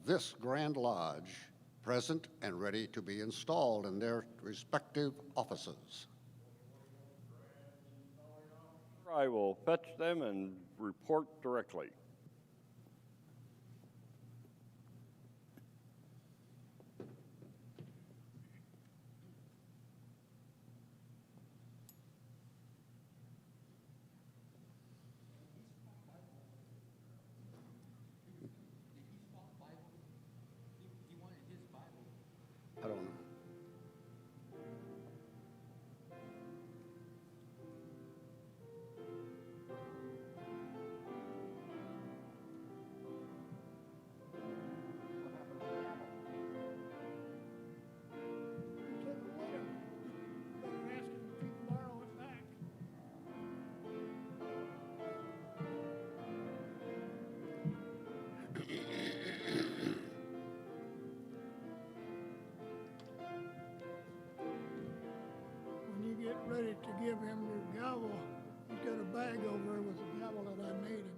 this Grand Lodge present and ready to be installed in their respective offices. I will fetch them and report directly. I don't know. When you get ready to give him your gavel, he's got a bag over there with the gavel that I made him.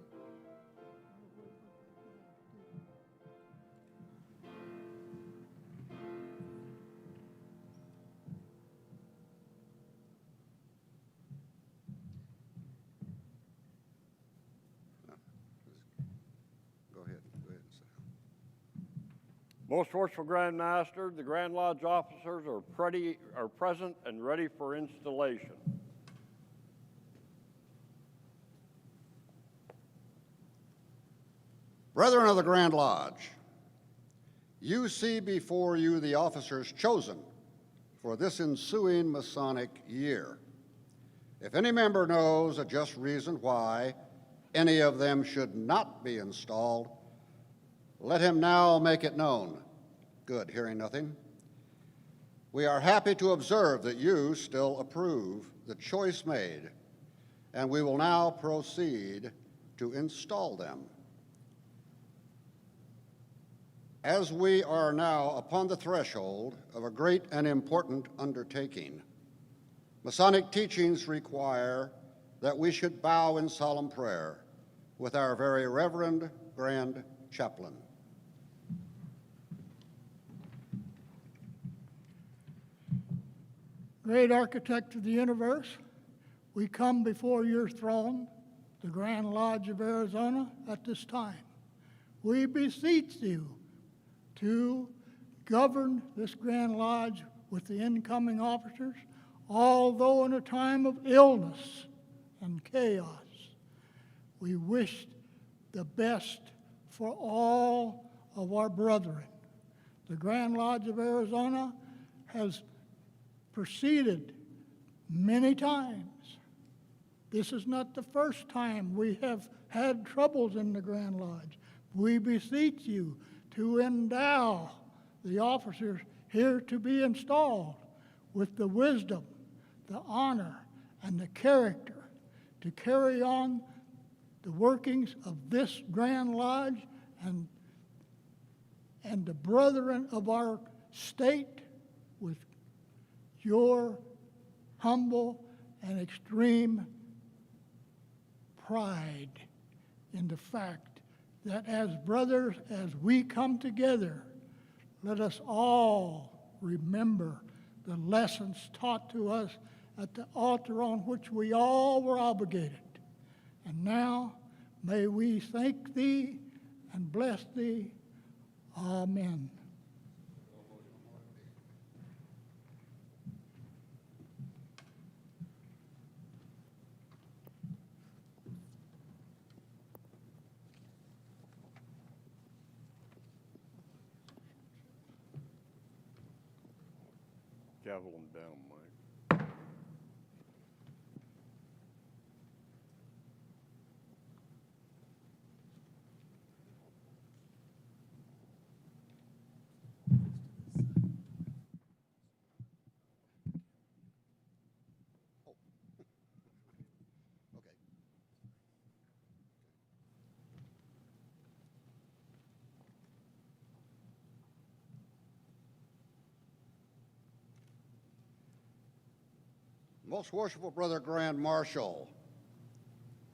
Go ahead and sit down. Most Worshipful Grand Master, the Grand Lodge officers are present and ready for installation. Brethren of the Grand Lodge, you see before you the officers chosen for this ensuing Masonic year. If any member knows a just reason why any of them should not be installed, let him now make it known. Good, hearing nothing. We are happy to observe that you still approve the choice made, and we will now proceed to install them. As we are now upon the threshold of a great and important undertaking, Masonic teachings require that we should bow in solemn prayer with our very reverend Grand Chaplain. Great Architect of the universe, we come before your throne, the Grand Lodge of Arizona, at this time. We beseech you to govern this Grand Lodge with the incoming officers, although in a time of illness and chaos. We wish the best for all of our brethren. The Grand Lodge of Arizona has proceeded many times. This is not the first time we have had troubles in the Grand Lodge. We beseech you to endow the officers here to be installed with the wisdom, the honor, and the character to carry on the workings of this Grand Lodge and the brethren of our state with your humble and extreme pride in the fact that as brothers, as we come together, let us all remember the lessons taught to us at the altar on which we all were obligated. And now may we thank thee and bless thee. Amen. Gavel them down, Mike. Okay. Most Worshipful Brother Grand Marshal,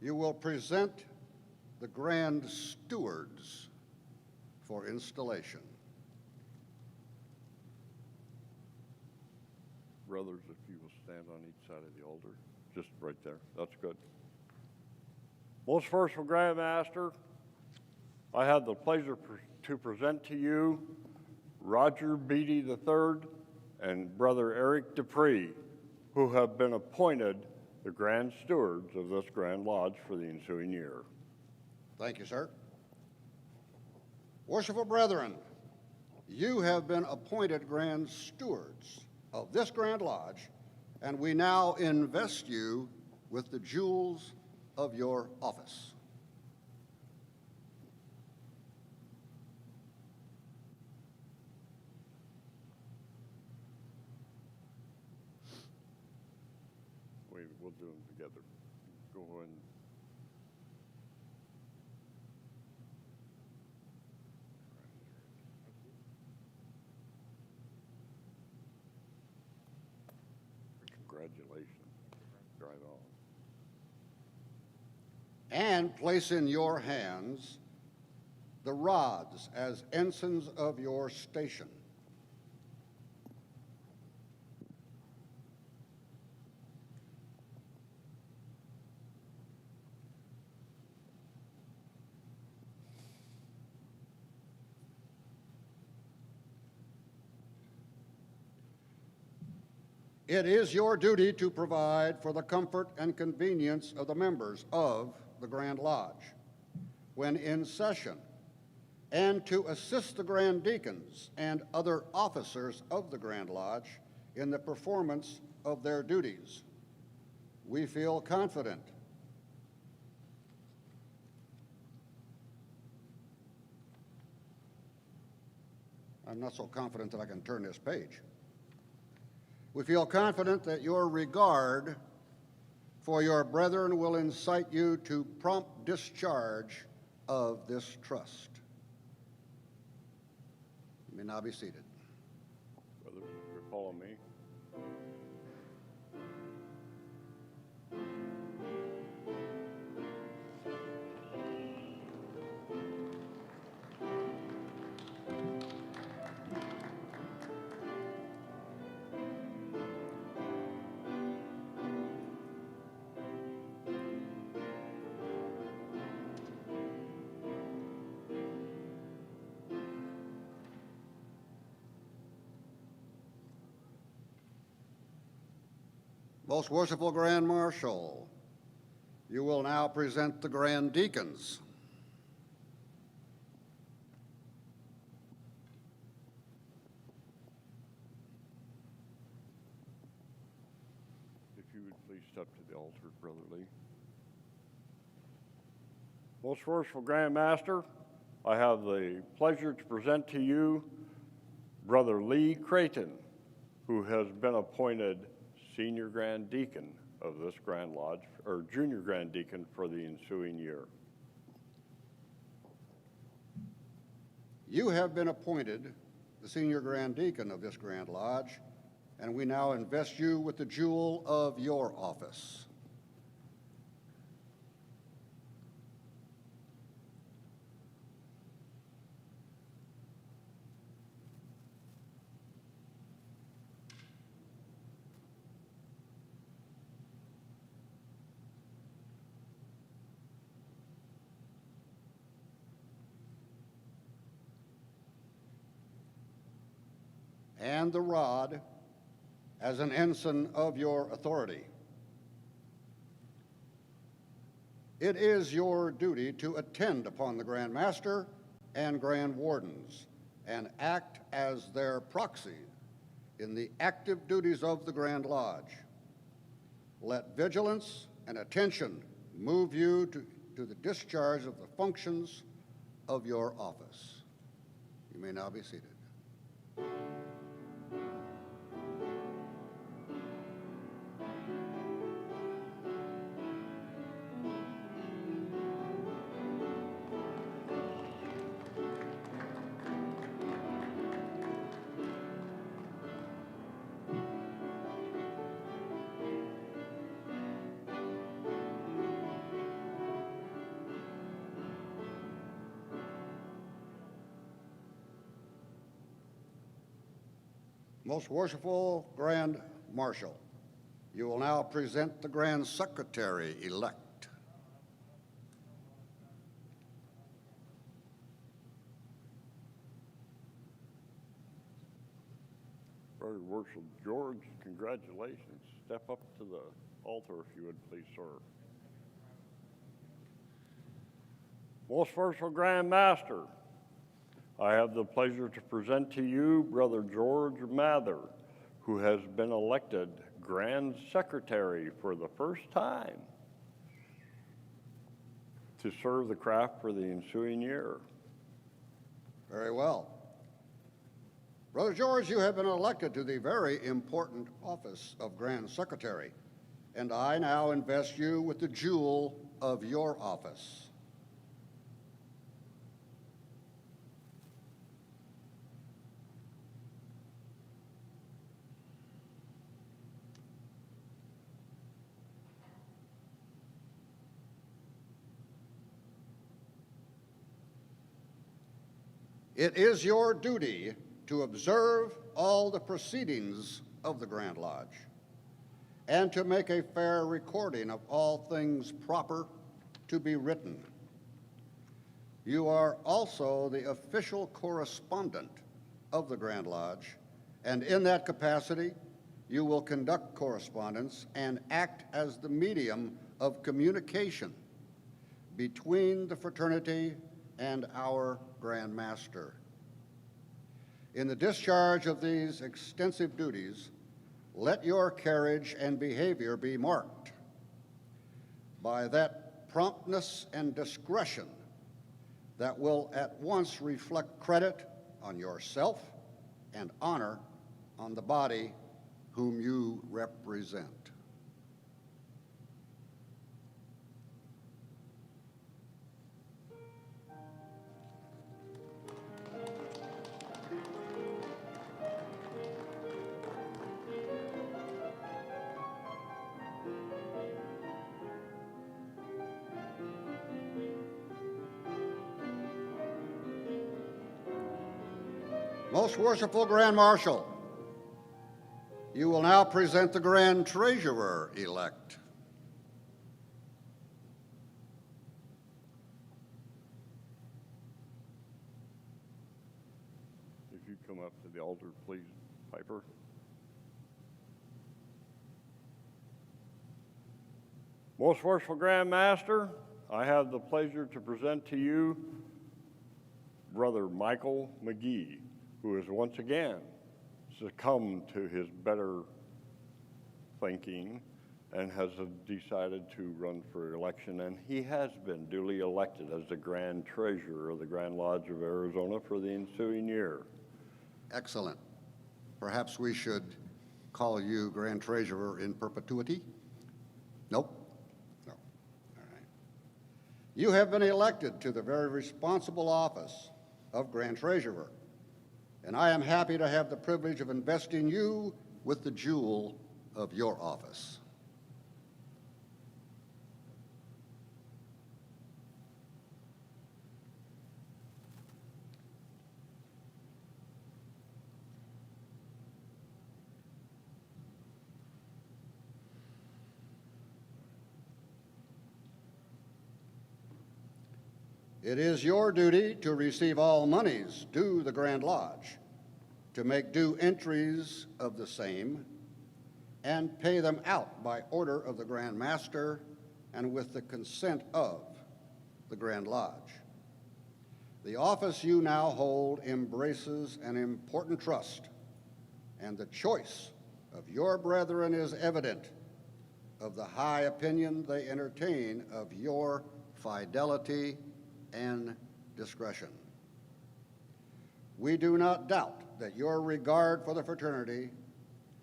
you will present the Grand Stewards for installation. Brothers, if you will stand on each side of the altar, just right there. That's good. Most worshipful Grand Master, I have the pleasure to present to you Roger Beatty III and Brother Eric Dupree, who have been appointed the Grand Stewards of this Grand Lodge for the ensuing year. Thank you, sir. Worshipful brethren, you have been appointed Grand Stewards of this Grand Lodge, and we now invest you with the jewels of your office. We'll do them together. Go ahead. Congratulations. Drive on. And place in your hands the rods as ensigns of your station. It is your duty to provide for the comfort and convenience of the members of the Grand Lodge when in session, and to assist the Grand Deacons and other officers of the Grand Lodge in the performance of their duties. We feel confident I'm not so confident that I can turn this page. We feel confident that your regard for your brethren will incite you to prompt discharge of this trust. You may now be seated. Brothers, you follow me. Most worshipful Grand Marshal, you will now present the Grand Deacons. If you would please step to the altar, Brother Lee. Most worshipful Grand Master, I have the pleasure to present to you Brother Lee Creighton, who has been appointed Senior Grand Deacon of this Grand Lodge, or Junior Grand Deacon for the ensuing year. You have been appointed the Senior Grand Deacon of this Grand Lodge, and we now invest you with the jewel of your office. And the rod as an ensign of your authority. It is your duty to attend upon the Grand Master and Grand Wardens and act as their proxy in the active duties of the Grand Lodge. Let vigilance and attention move you to the discharge of the functions of your office. You may now be seated. Most worshipful Grand Marshal, you will now present the Grand Secretary-elect. Very Worshipful George, congratulations. Step up to the altar if you would please, sir. Most Worshipful Grand Master, I have the pleasure to present to you Brother George Mather, who has been elected Grand Secretary for the first time to serve the craft for the ensuing year. Very well. Brother George, you have been elected to the very important office of Grand Secretary, and I now invest you with the jewel of your office. It is your duty to observe all the proceedings of the Grand Lodge and to make a fair recording of all things proper to be written. You are also the official correspondent of the Grand Lodge, and in that capacity, you will conduct correspondence and act as the medium of communication between the fraternity and our Grand Master. In the discharge of these extensive duties, let your carriage and behavior be marked by that promptness and discretion that will at once reflect credit on yourself and honor on the body whom you represent. Most Worshipful Grand Marshal, you will now present the Grand Treasurer-elect. If you come up to the altar, please, Piper. Most Worshipful Grand Master, I have the pleasure to present to you Brother Michael McGee, who has once again succumbed to his better thinking and has decided to run for election, and he has been duly elected as the Grand Treasurer of the Grand Lodge of Arizona for the ensuing year. Excellent. Perhaps we should call you Grand Treasurer in perpetuity? Nope? No. All right. You have been elected to the very responsible office of Grand Treasurer, and I am happy to have the privilege of investing you with the jewel of your office. It is your duty to receive all monies due the Grand Lodge, to make due entries of the same, and pay them out by order of the Grand Master and with the consent of the Grand Lodge. The office you now hold embraces an important trust, and the choice of your brethren is evident of the high opinion they entertain of your fidelity and discretion. We do not doubt that your regard for the fraternity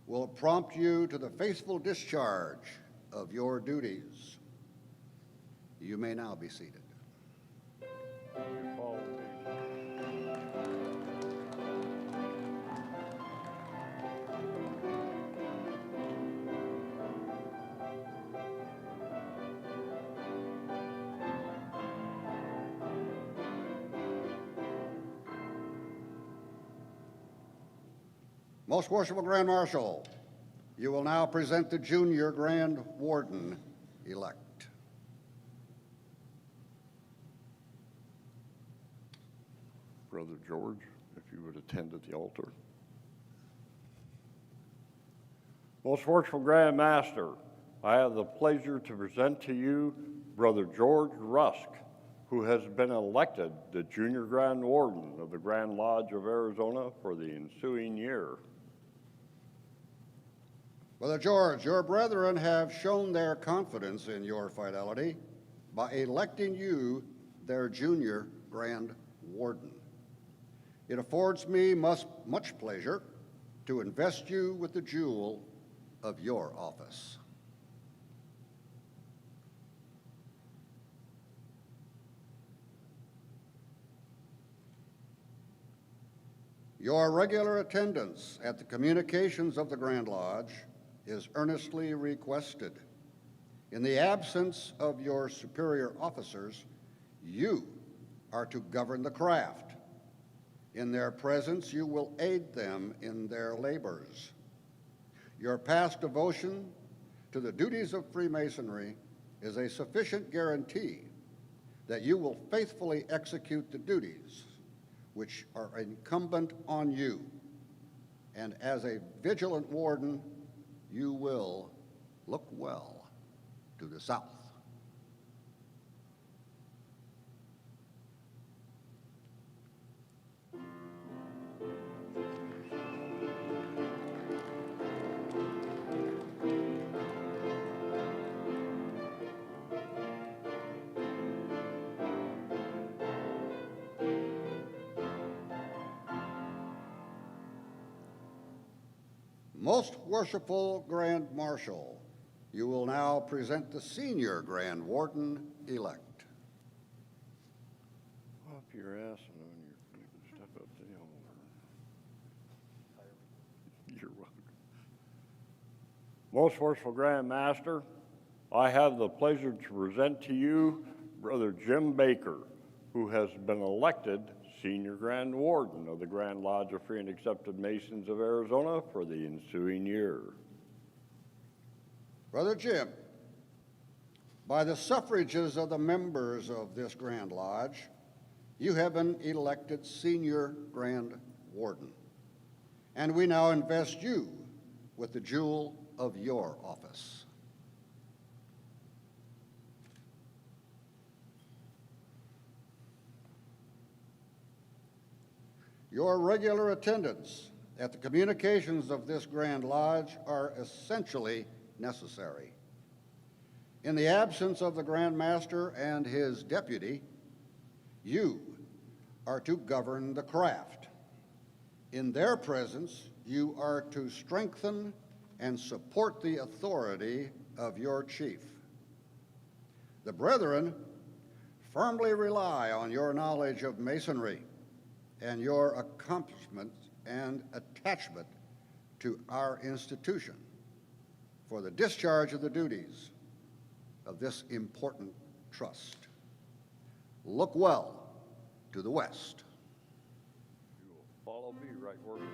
will prompt you to the faithful discharge of your duties. You may now be seated. Follow me. Most Worshipful Grand Marshal, you will now present the Junior Grand Warden-elect. Brother George, if you would attend at the altar. Most Worshipful Grand Master, I have the pleasure to present to you Brother George Rusk, who has been elected the Junior Grand Warden of the Grand Lodge of Arizona for the ensuing year. Brother George, your brethren have shown their confidence in your fidelity by electing you their Junior Grand Warden. It affords me much pleasure to invest you with the jewel of your office. Your regular attendance at the communications of the Grand Lodge is earnestly requested. In the absence of your superior officers, you are to govern the craft. In their presence, you will aid them in their labors. Your past devotion to the duties of Freemasonry is a sufficient guarantee that you will faithfully execute the duties which are incumbent on you. And as a vigilant warden, you will look well to the south. Most Worshipful Grand Marshal, you will now present the Senior Grand Warden-elect. Up your ass and on your step up to the altar. You're welcome. Most Worshipful Grand Master, I have the pleasure to present to you Brother Jim Baker, who has been elected Senior Grand Warden of the Grand Lodge of Free and Accepted Masons of Arizona for the ensuing year. Brother Jim, by the suffrages of the members of this Grand Lodge, you have been elected Senior Grand Warden, and we now invest you with the jewel of your office. Your regular attendance at the communications of this Grand Lodge are essentially necessary. In the absence of the Grand Master and his deputy, you are to govern the craft. In their presence, you are to strengthen and support the authority of your chief. The brethren firmly rely on your knowledge of Masonry and your accomplishment and attachment to our institution for the discharge of the duties of this important trust. Look well to the west. You will follow me right where you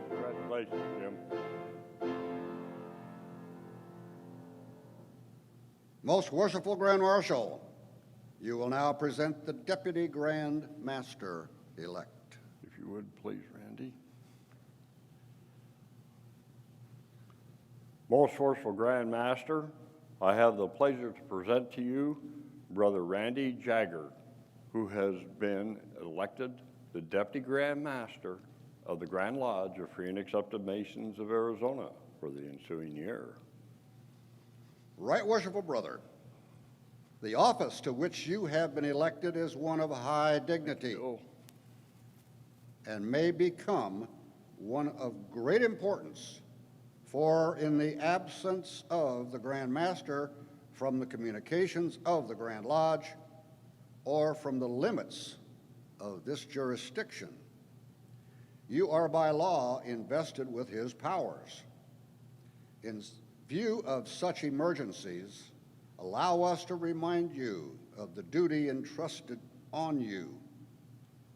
Congratulations, Jim. Most Worshipful Grand Marshal, you will now present the Deputy Grand Master-elect. If you would, please, Randy. Most Worshipful Grand Master, I have the pleasure to present to you Brother Randy Jagger, who has been elected the Deputy Grand Master of the Grand Lodge of Free and Accepted Masons of Arizona for the ensuing year. Right Worshipful Brother, the office to which you have been elected is one of high dignity and may become one of great importance, for in the absence of the Grand Master from the communications of the Grand Lodge or from the limits of this jurisdiction, you are by law invested with his powers. In view of such emergencies, allow us to remind you of the duty entrusted on you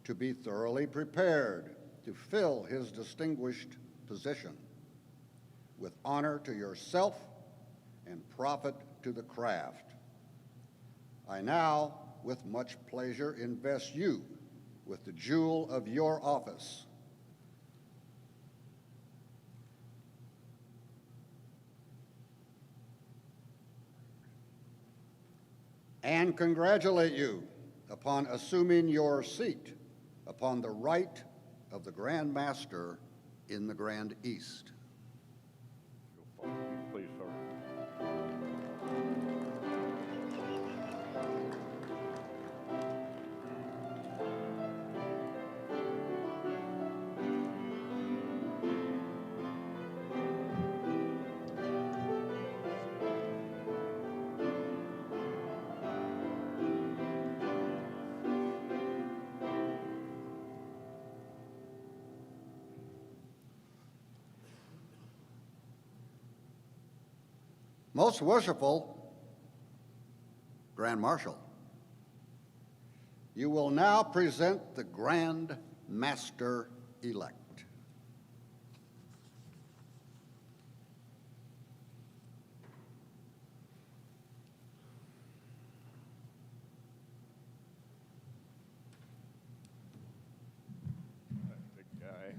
to be thoroughly prepared to fill his distinguished position with honor to yourself and profit to the craft. I now, with much pleasure, invest you with the jewel of your office. And congratulate you upon assuming your seat upon the right of the Grand Master in the Grand East. Please, sir. Most worshipful Grand Marshal, you will now present the Grand Master-elect. Big guy,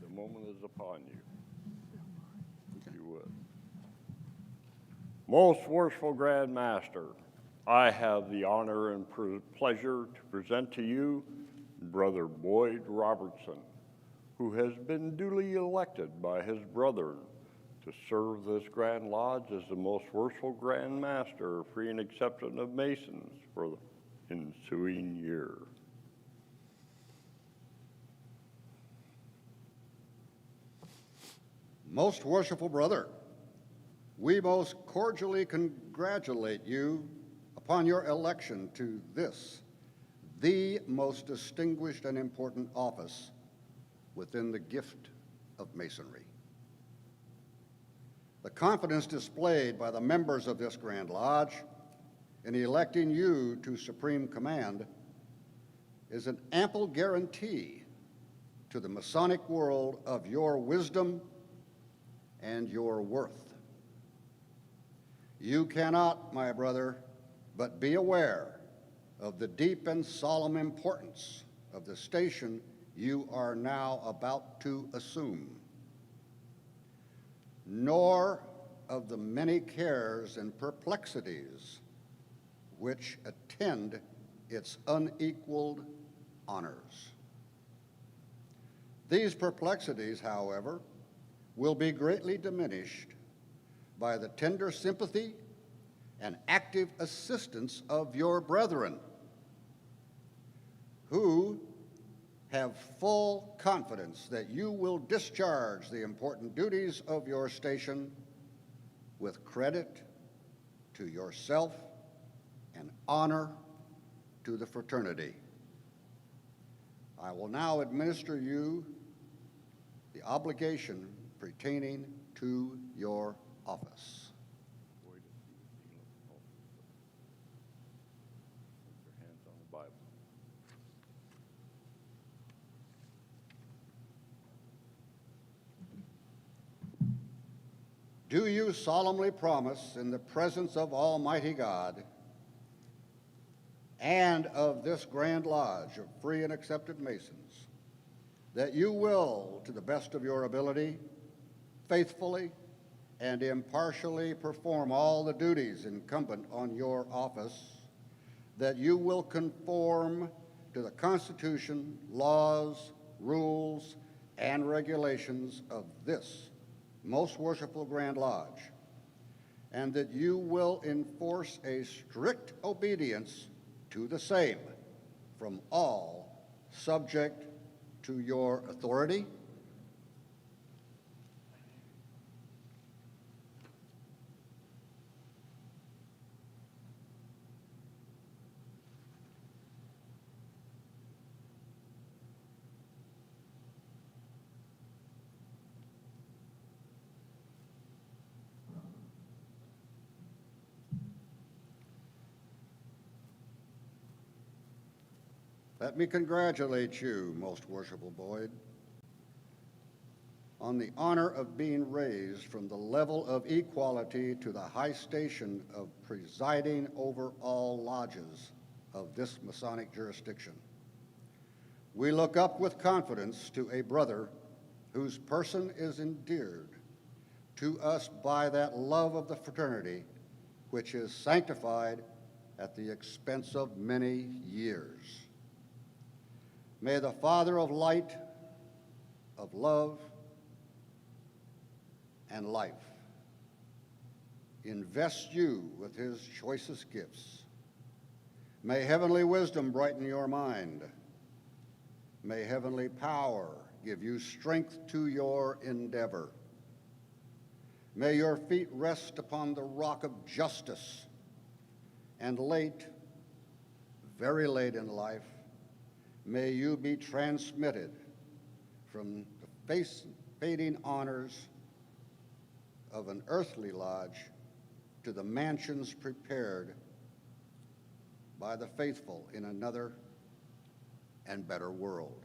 the moment is upon you. If you would. Most worshipful Grand Master, I have the honor and pleasure to present to you Brother Boyd Robertson, who has been duly elected by his brethren to serve this Grand Lodge as the most worshipful Grand Master, free and acceptant of Masons for the ensuing year. Most worshipful brother, we most cordially congratulate you upon your election to this, the most distinguished and important office within the gift of Masonry. The confidence displayed by the members of this Grand Lodge in electing you to supreme command is an ample guarantee to the Masonic world of your wisdom and your worth. You cannot, my brother, but be aware of the deep and solemn importance of the station you are now about to assume, nor of the many cares and perplexities which attend its unequaled honors. These perplexities, however, will be greatly diminished by the tender sympathy and active assistance of your brethren, who have full confidence that you will discharge the important duties of your station with credit to yourself and honor to the fraternity. I will now administer you the obligation pertaining to your office. Boyd, if you would kneel at the altar, put your hands on the Bible. Do you solemnly promise in the presence of Almighty God and of this Grand Lodge of free and accepted Masons that you will, to the best of your ability, faithfully and impartially perform all the duties incumbent on your office, that you will conform to the Constitution, laws, rules, and regulations of this most worshipful Grand Lodge, and that you will enforce a strict obedience to the same from all subject to your authority? Let me congratulate you, most worshipful Boyd, on the honor of being raised from the level of equality to the high station of presiding over all lodges of this Masonic jurisdiction. We look up with confidence to a brother whose person is endeared to us by that love of the fraternity which is sanctified at the expense of many years. May the Father of light, of love, and life invest you with his choicest gifts. May heavenly wisdom brighten your mind. May heavenly power give you strength to your endeavor. May your feet rest upon the rock of justice, and late, very late in life, may you be transmitted from the fading honors of an earthly lodge to the mansions prepared by the faithful in another and better world.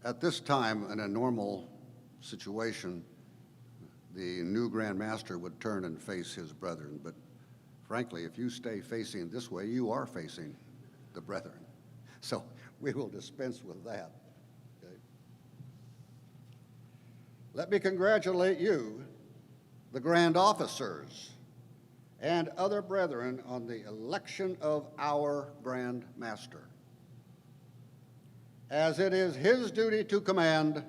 At this time, in a normal situation, the new Grand Master would turn and face his brethren, but frankly, if you stay facing this way, you are facing the brethren. So we will dispense with that. Okay? Let me congratulate you, the Grand Officers, and other brethren on the election of our Grand Master. As it is his duty to command,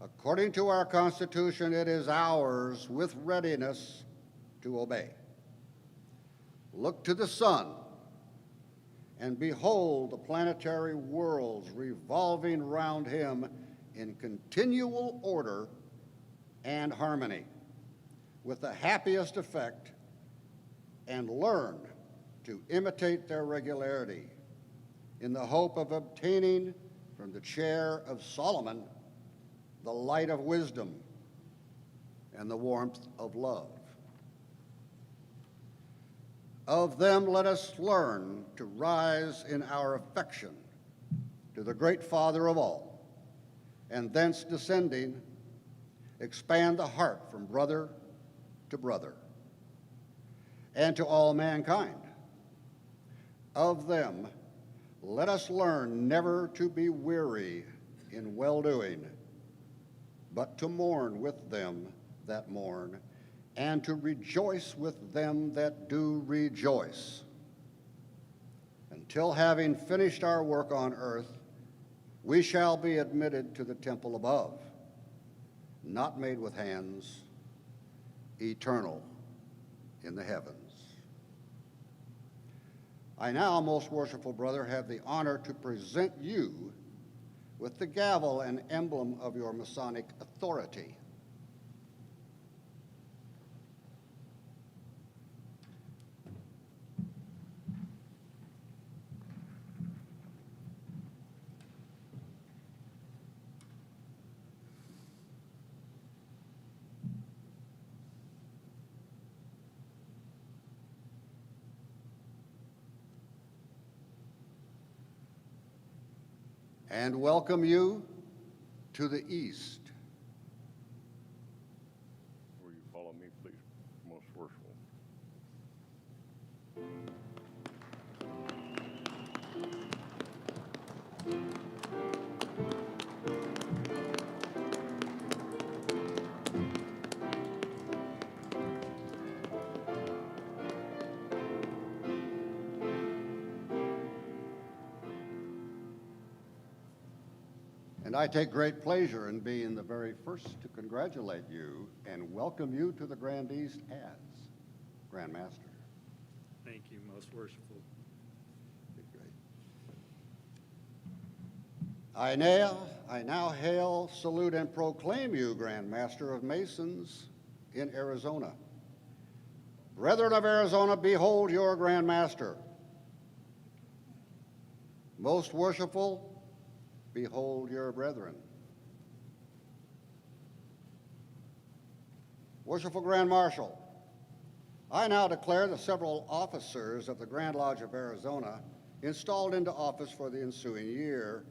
according to our Constitution, it is ours with readiness to obey. Look to the sun and behold the planetary worlds revolving round him in continual order and harmony with the happiest effect, and learn to imitate their regularity in the hope of obtaining from the chair of Solomon the light of wisdom and the warmth of love. Of them let us learn to rise in our affection to the great Father of all, and thence descending, expand the heart from brother to brother and to all mankind. Of them let us learn never to be weary in well-doing, but to mourn with them that mourn, and to rejoice with them that do rejoice, until having finished our work on earth, we shall be admitted to the temple above, not made with hands, eternal in the heavens. I now, most worshipful brother, have the honor to present you with the gavel and emblem of your Masonic authority. And welcome you to the East. Will you follow me, please, most worshipful? And I take great pleasure in being the very first to congratulate you and welcome you to the Grand East as Grand Master. Thank you, most worshipful. Great. I now hail, salute, and proclaim you Grand Master of Masons in Arizona. Brethren of Arizona, behold your Grand Master. Most worshipful, behold your brethren. Worshipful Grand Marshal, I now declare the several officers of the Grand Lodge of Arizona installed into office for the ensuing year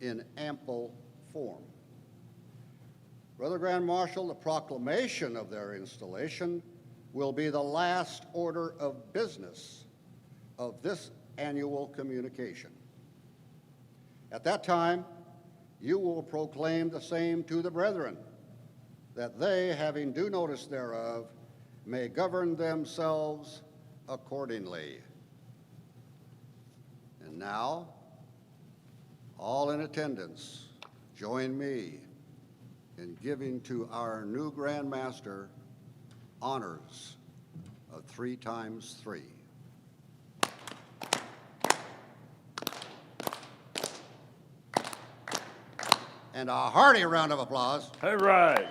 in ample form. Brother Grand Marshal, the proclamation of their installation will be the last order of business of this annual communication. At that time, you will proclaim the same to the brethren, that they, having due notice thereof, may govern themselves accordingly. And now, all in attendance, join me in giving to our new Grand Master honors of 3 times 3. And a hearty round of applause. All right.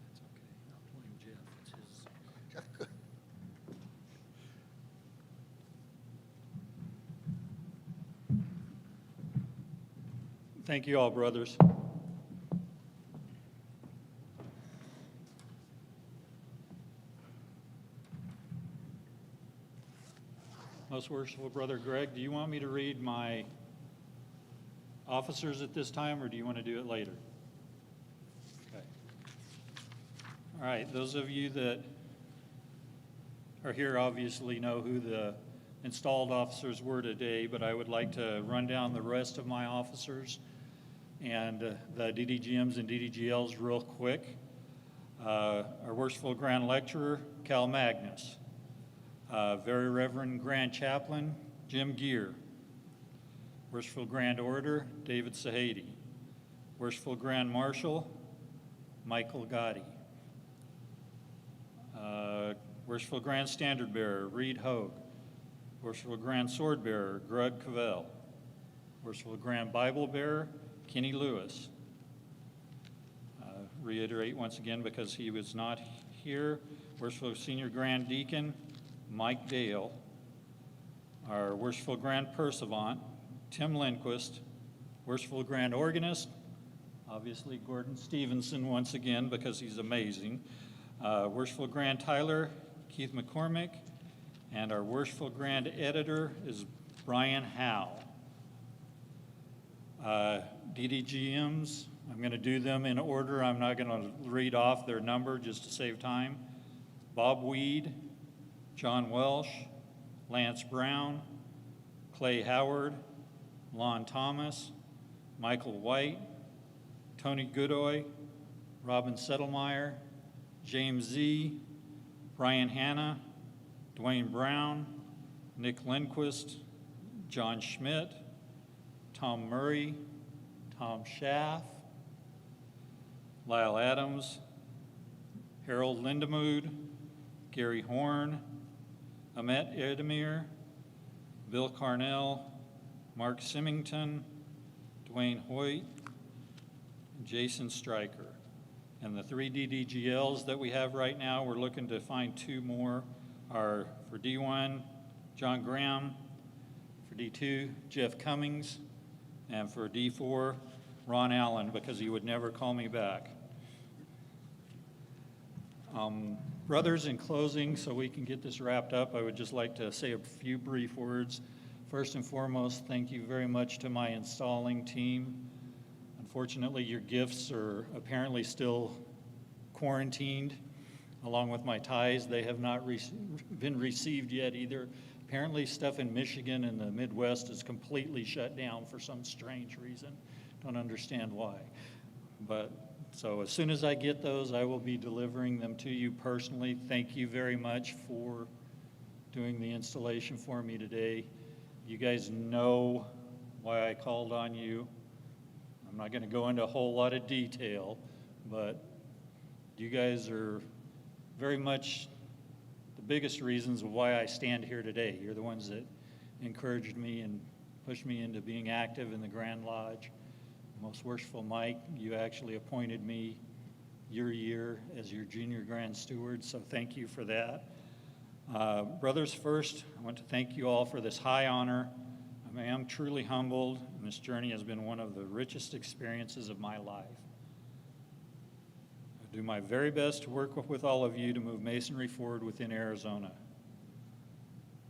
That's okay. I'll blame Jeff. It's his. Thank you all, brothers. Most worshipful Brother Greg, do you want me to read my officers at this time, or do you want to do it later? Okay. All right, those of you that are here obviously know who the installed officers were today, but I would like to run down the rest of my officers and the DDGMs and DDGLs real quick. Our worshipful Grand Lecturer, Cal Magnus. Very Reverend Grand Chaplain, Jim Gear. Worshipful Grand Orator, David Sahady. Worshipful Grand Marshal, Michael Gotti. Worshipful Grand Standard Bearer, Reed Hogue. Worshipful Grand Sword Bearer, Grug Cavell. Worshipful Grand Bible Bearer, Kenny Lewis. Reiterate once again because he was not here. Worshipful Senior Grand Deacon, Mike Dale. Our Worshipful Grand Pursuivant, Tim Lindquist. Worshipful Grand Organist, obviously Gordon Stevenson once again because he's amazing. Worshipful Grand Tyler, Keith McCormick. And our Worshipful Grand Editor is Brian Howe. DDGMs, I'm going to do them in order. I'm not going to read off their number just to save time. Bob Weed, John Welsh, Lance Brown, Clay Howard, Lon Thomas, Michael White, Tony Goodoy, Robin Settlemeyer, James Z., Brian Hanna, Dwayne Brown, Nick Lindquist, John Schmidt, Tom Murray, Tom Schaff, Lyle Adams, Harold Lindemood, Gary Horn, Amet Edemir, Bill Carnell, Mark Symington, Dwayne Hoyt, and Jason Stryker. And the 3 DDGLs that we have right now, we're looking to find 2 more, are for D1, John Graham, for D2, Jeff Cummings, and for D4, Ron Allen, because he would never call me back. Brothers, in closing, so we can get this wrapped up, I would just like to say a few brief words. First and foremost, thank you very much to my installing team. Unfortunately, your gifts are apparently still quarantined, along with my ties. They have not been received yet either. Apparently, stuff in Michigan and the Midwest is completely shut down for some strange reason. Don't understand why. But so as soon as I get those, I will be delivering them to you personally. Thank you very much for doing the installation for me today. You guys know why I called on you. I'm not going to go into a whole lot of detail, but you guys are very much the biggest reasons of why I stand here today. You're the ones that encouraged me and pushed me into being active in the Grand Lodge. Most worshipful Mike, you actually appointed me your year as your junior Grand Steward, so thank you for that. Brothers, first, I want to thank you all for this high honor. I am truly humbled, and this journey has been one of the richest experiences of my life. I do my very best to work with all of you to move Masonry forward within Arizona.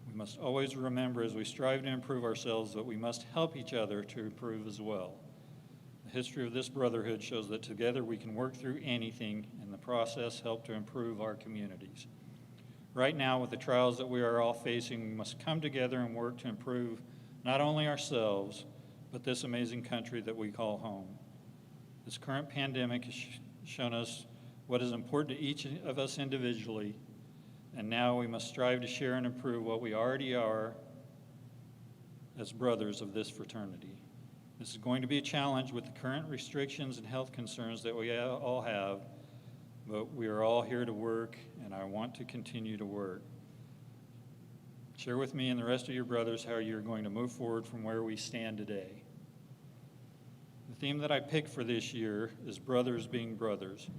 We must always remember as we strive to improve ourselves that we must help each other to improve as well. The history of this brotherhood shows that together we can work through anything and in the process help to improve our communities. Right now, with the trials that we are all facing, we must come together and work to improve not only ourselves, but this amazing country that we call home. This current pandemic has shown us what is important to each of us individually, and now we must strive to share and improve what we already are as brothers of this fraternity. This is going to be a challenge with the current restrictions and health concerns that we all have, but we are all here to work, and I want to continue to work. Share with me and the rest of your brothers how you're going to move forward from where we stand today. The theme that I picked for this year is brothers being brothers.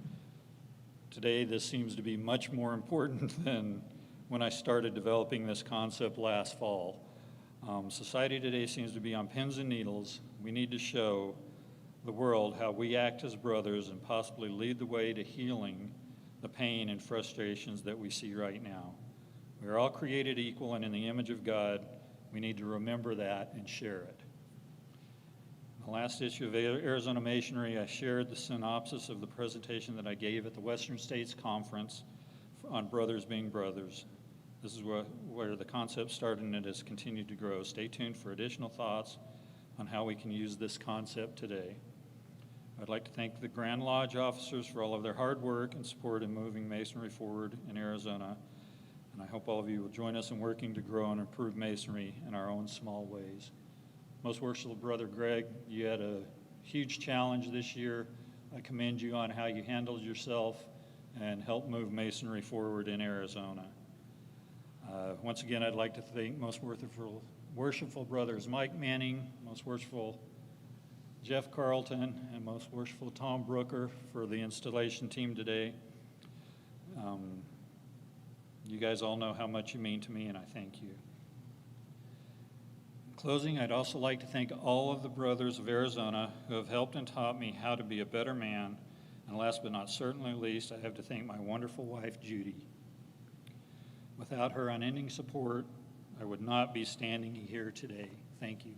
Today, this seems to be much more important than when I started developing this concept last fall. Society today seems to be on pins and needles. We need to show the world how we act as brothers and possibly lead the way to healing the pain and frustrations that we see right now. We are all created equal and in the image of God. We need to remember that and share it. In the last issue of Arizona Masonry, I shared the synopsis of the presentation that I gave at the Western States Conference on brothers being brothers. This is where the concept started, and it has continued to grow. Stay tuned for additional thoughts on how we can use this concept today. I'd like to thank the Grand Lodge officers for all of their hard work and support in moving Masonry forward in Arizona, and I hope all of you will join us in working to grow and improve Masonry in our own small ways. Most worshipful Brother Greg, you had a huge challenge this year. I commend you on how you handled yourself and helped move Masonry forward in Arizona. Once again, I'd like to thank most worshipful brothers Mike Manning, most worshipful Jeff Carlton, and most worshipful Tom Brooker for the installation team today. You guys all know how much you mean to me, and I thank you. In closing, I'd also like to thank all of the brothers of Arizona who have helped and taught me how to be a better man. And last but not certainly least, I have to thank my wonderful wife, Judy. Without her unending support, I would not be standing here today. Thank you.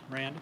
Randy?